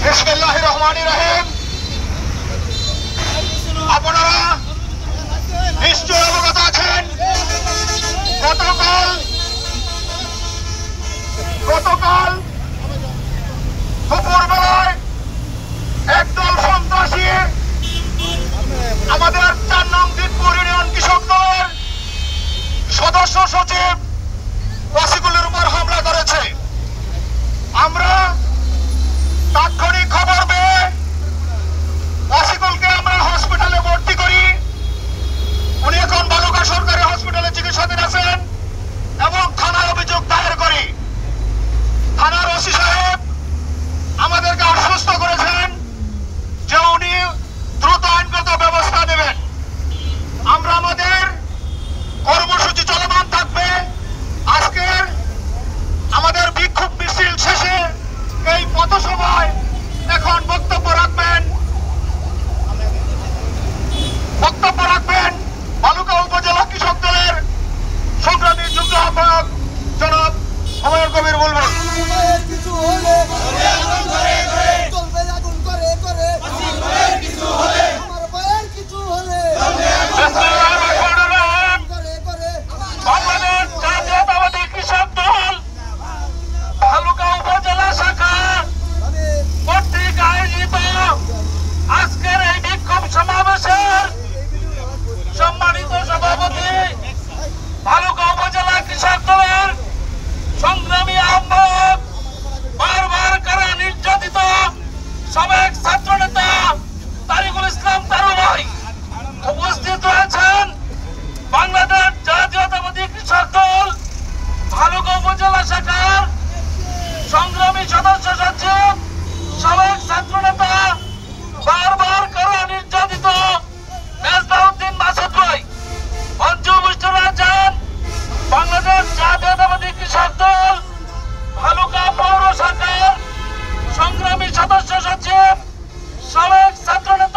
बिस्मिल्लाहिर्रहमानिर्रहीम। আপনারা নিশ্চয় অবগত আছেন গতকাল সচিব ওয়াসিকুলের উপর হামলা করেছে। আমরা তাৎক্ষণিক খবর পেয়ে ওয়াসিকুলকে আমরা হসপিটালে ভর্তি করি। উনি এখন বালুকা সরকারি হসপিটালে চিকিৎসাধীন আছেন এবং থানায় অভিযোগ দায়ের করি। থানার ওসি সাহেব আমাদেরকে আশ্বস্ত করেছেন যে উনি দ্রুত আইনগত ব্যবস্থা নেবেন। আমরা আমাদের কর্মসূচি চলমান থাকবে। আজকের আমাদের বিক্ষোভ মিছিল শেষে এই পথসভায় এখন বক্তব্য রাখবেন বালুকা উপজেলা কৃষক দলের সংগ্রামী যুগ্ম আহ্বায়ক জনাব হুমায়ুন কবির বুলবুল। বাংলাদেশ জাতীয়তাবাদী কৃষক দল বালুকা উপজেলা শাখা কর্তৃক আয়োজিত আজকের এই বিক্ষোভ সমাবেশের সম্মানিত সভাপতি, বালুকা উপজেলা কৃষক দলের সংগ্রামী আহ্বায়ক, বারবার কারা নির্যাতিত সাবেক ছাত্র নেতা তারিকুল ইসলাম তারু ভাই উপস্থিত রয়েছেন। বাংলাদেশ জাতীয়তাবাদী কৃষক দল বালুকা উপজেলা শাখার সংগ্রামী সদস্য সচিব, সাবেক ছাত্র নেতা, বারবার কারা নির্যাতিত মেজবাউদ্দিন মাসুদ ভাই মঞ্চে উপস্থিত রয়েছেন। বাংলাদেশ জাতীয়তাবাদী কৃষক দল বালুকা পৌর শাখার সংগ্রামী সদস্য সচিব, সাবেক ছাত্র নেতা